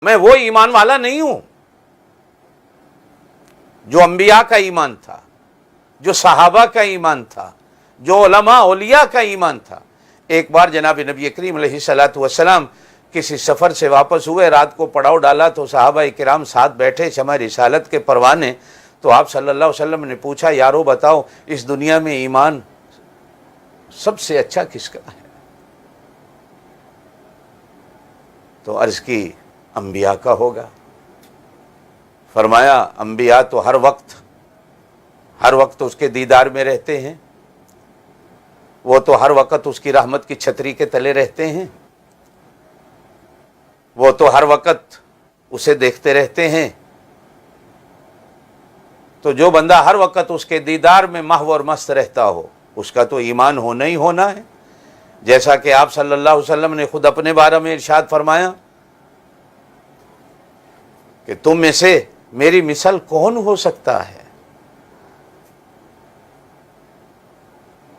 میں وہ ایمان والا نہیں ہوں جو انبیاء کا ایمان تھا، جو صحابہ کا ایمان تھا، جو علماء اولیاء کا ایمان تھا۔ ایک بار جناب نبی کریم علیہ الصلوۃ والسلام کسی سفر سے واپس ہوئے، رات کو پڑاؤ ڈالا تو صحابہ کرام ساتھ بیٹھے شمع رسالت کے پروانے، تو آپ صلی اللہ علیہ وسلم نے پوچھا یارو بتاؤ اس دنیا میں ایمان سب سے اچھا کس کا ہے؟ تو عرض کی انبیاء کا ہوگا۔ فرمایا انبیاء تو ہر وقت اس کے دیدار میں رہتے ہیں، وہ تو ہر وقت اس کی رحمت کی چھتری کے تلے رہتے ہیں، وہ تو ہر وقت اسے دیکھتے رہتے ہیں۔ تو جو بندہ ہر وقت اس کے دیدار میں محو اور مست رہتا ہو، اس کا تو ایمان ہونا ہی ہونا ہے۔ جیسا کہ آپ صلی اللہ علیہ وسلم نے خود اپنے بارے میں ارشاد فرمایا کہ تم میں سے میری مثل کون ہو سکتا ہے؟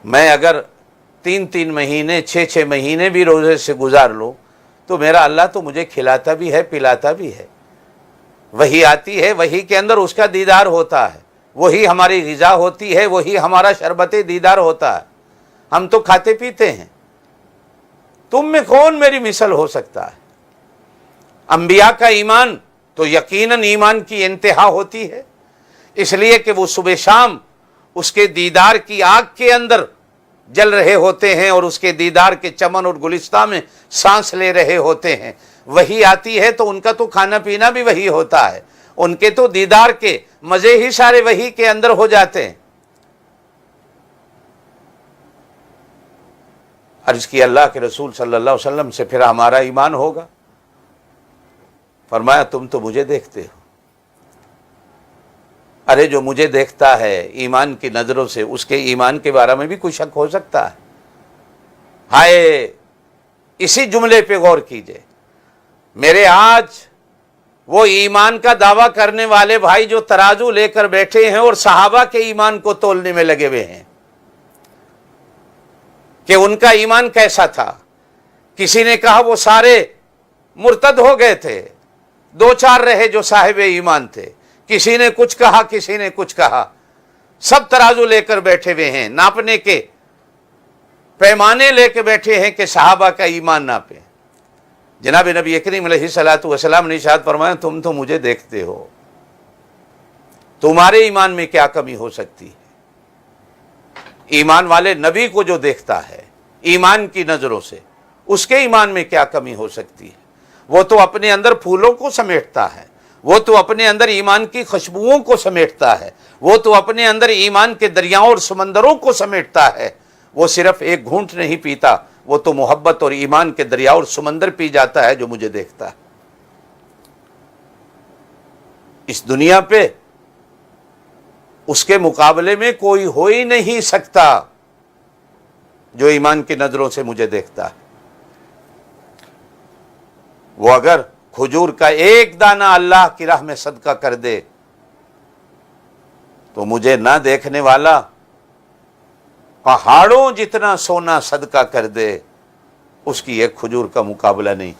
میں اگر 3 مہینے 6 مہینے بھی روزے سے گزار لوں تو میرا اللہ تو مجھے کھلاتا بھی ہے پلاتا بھی ہے، وہی آتی ہے، وہی کے اندر اس کا دیدار ہوتا ہے، وہی ہماری غذا ہوتی ہے، وہی ہمارا شربت دیدار ہوتا ہے، ہم تو کھاتے پیتے ہیں۔ تم میں کون میری مثل ہو سکتا ہے؟ انبیاء کا ایمان تو یقیناً ایمان کی انتہا ہوتی ہے، اس لیے کہ وہ صبح شام اس کے دیدار کی آگ کے اندر جل رہے ہوتے ہیں اور اس کے دیدار کے چمن اور گلستان میں سانس لے رہے ہوتے ہیں۔ وہی آتی ہے تو ان کا تو کھانا پینا بھی وہی ہوتا ہے، ان کے تو دیدار کے مزے ہی سارے وہی کے اندر ہو جاتے ہیں۔ عرض کی اللہ کے رسول صلی اللہ علیہ وسلم سے پھر ہمارا ایمان ہوگا؟ فرمایا تم تو مجھے دیکھتے ہو۔ ارے جو مجھے دیکھتا ہے ایمان کی نظروں سے، اس کے ایمان کے بارے میں بھی کوئی شک ہو سکتا ہے؟ ہائے اسی جملے پہ غور کیجئے، میرے آج وہ ایمان کا دعویٰ کرنے والے بھائی جو ترازو لے کر بیٹھے ہیں اور صحابہ کے ایمان کو تولنے میں لگے ہوئے ہیں کہ ان کا ایمان کیسا تھا۔ کسی نے کہا وہ سارے مرتد ہو گئے تھے، 2-4 رہے جو صاحب ایمان تھے، کسی نے کچھ کہا کسی نے کچھ کہا، سب ترازو لے کر بیٹھے ہوئے ہیں، ناپنے کے پیمانے لے کے بیٹھے ہیں کہ صحابہ کا ایمان ناپیں۔ جناب نبی کریم علیہ الصلوۃ والسلام نے ارشاد فرمایا تم تو مجھے دیکھتے ہو، تمہارے ایمان میں کیا کمی ہو سکتی ہے؟ ایمان والے نبی کو جو دیکھتا ہے ایمان کی نظروں سے، اس کے ایمان میں کیا کمی ہو سکتی ہے؟ وہ تو اپنے اندر پھولوں کو سمیٹتا ہے، وہ تو اپنے اندر ایمان کی خوشبوؤں کو سمیٹتا ہے، وہ تو اپنے اندر ایمان کے دریاؤں اور سمندروں کو سمیٹتا ہے۔ وہ صرف ایک گھونٹ نہیں پیتا، وہ تو محبت اور ایمان کے دریا اور سمندر پی جاتا ہے جو مجھے دیکھتا ہے۔ اس دنیا پہ اس کے مقابلے میں کوئی ہو ہی نہیں سکتا جو ایمان کی نظروں سے مجھے دیکھتا ہے۔ وہ اگر کھجور کا ایک دانہ اللہ کی راہ میں صدقہ کر دے تو مجھے نہ دیکھنے والا پہاڑوں جتنا سونا صدقہ کر دے، اس کی ایک کھجور کا مقابلہ نہیں،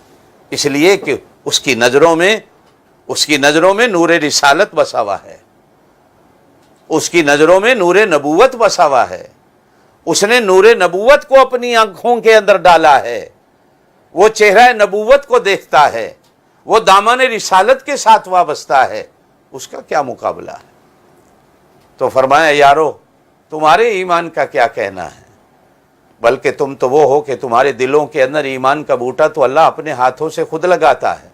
اس لیے کہ اس کی نظروں میں نور رسالت بسا ہوا ہے، اس کی نظروں میں نور نبوت بسا ہوا ہے، اس نے نور نبوت کو اپنی آنکھوں کے اندر ڈالا ہے، وہ چہرہ نبوت کو دیکھتا ہے، وہ دامن رسالت کے ساتھ وابستہ ہے، اس کا کیا مقابلہ ہے؟ تو فرمایا یارو تمہارے ایمان کا کیا کہنا ہے، بلکہ تم تو وہ ہو کہ تمہارے دلوں کے اندر ایمان کا بوٹا تو اللہ اپنے ہاتھوں سے خود لگاتا ہے۔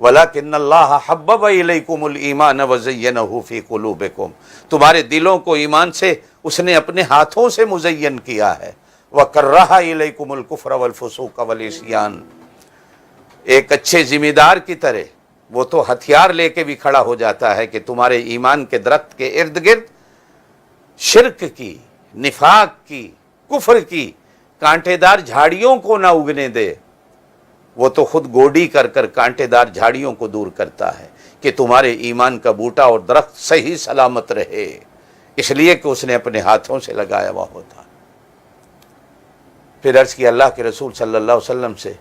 وَلَكِنَّ اللَّهَ حَبَّبَ إِلَيْكُمُ الْإِيمَانَ وَزَيَّنَهُ فِي قُلُوبِكُمْ، تمہارے دلوں کو ایمان سے اس نے اپنے ہاتھوں سے مزین کیا ہے۔ وَكَرَّهَ إِلَيْكُمُ الْكُفْرَ وَالْفُسُوقَ وَالْعِصْيَانَ، ایک اچھے ذمہ دار کی طرح وہ تو ہتھیار لے کے بھی کھڑا ہو جاتا ہے کہ تمہارے ایمان کے درخت کے ارد گرد شرک کی، نفاق کی، کفر کی کانٹے دار جھاڑیوں کو نہ اگنے دے، وہ تو خود گوڈی کر کر کانٹے دار جھاڑیوں کو دور کرتا ہے کہ تمہارے ایمان کا بوٹا اور درخت صحیح سلامت رہے، اس لیے کہ اس نے اپنے ہاتھوں سے لگایا ہوا ہوتا۔ پھر عرض کی اللہ کے رسول صلی اللہ علیہ وسلم سے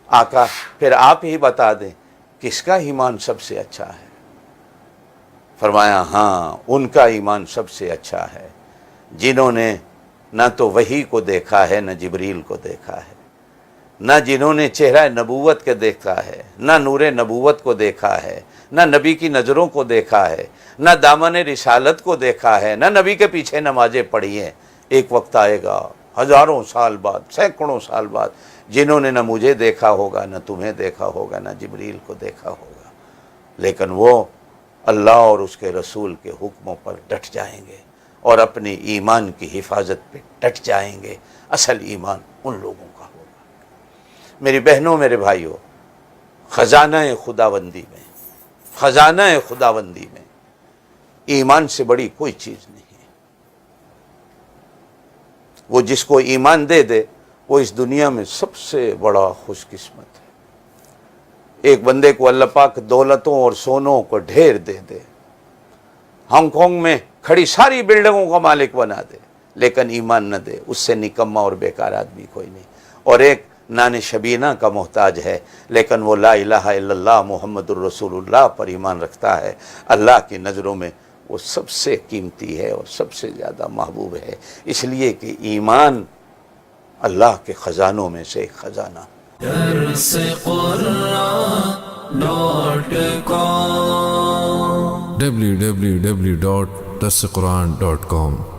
آقا پھر آپ ہی بتا دیں کس کا ایمان سب سے اچھا ہے؟ فرمایا ہاں ان کا ایمان سب سے اچھا ہے جنہوں نے نہ تو وحی کو دیکھا ہے نہ جبریل کو دیکھا ہے، نہ جنہوں نے چہرہ نبوت کے دیکھا ہے، نہ نور نبوت کو دیکھا ہے، نہ نبی کی نظروں کو دیکھا ہے، نہ دامن رسالت کو دیکھا ہے، نہ نبی کے پیچھے نمازیں پڑھی ہیں۔ ایک وقت آئے گا ہزاروں سال بعد، سینکڑوں سال بعد، جنہوں نے نہ مجھے دیکھا ہوگا، نہ تمہیں دیکھا ہوگا، نہ جبریل کو دیکھا ہوگا، لیکن وہ اللہ اور اس کے رسول کے حکموں پر ڈٹ جائیں گے اور اپنی ایمان کی حفاظت پہ ڈٹ جائیں گے۔ اصل ایمان ان لوگوں کا ہوگا۔ میری بہنوں، میرے بھائیوں، خزانہ خداوندی میں، خزانہ خداوندی میں ایمان سے بڑی کوئی چیز نہیں ہے۔ وہ جس کو ایمان دے دے وہ اس دنیا میں سب سے بڑا خوش قسمت ہے۔ ایک بندے کو اللہ پاک دولتوں اور سونوں کو ڈھیر دے دے، ہانگ کانگ میں کھڑی ساری بلڈنگوں کا مالک بنا دے، لیکن ایمان نہ دے، اس سے نکما اور بیکار آدمی کوئی نہیں۔ اور ایک نان شبینہ کا محتاج ہے، لیکن وہ لا الہ الا اللہ محمد الرسول اللہ پر ایمان رکھتا ہے، اللہ کی نظروں میں وہ سب سے قیمتی ہے اور سب سے زیادہ محبوب ہے، اس لیے کہ ایمان اللہ کے خزانوں میں سے ایک خزانہ۔ www.darsequran.com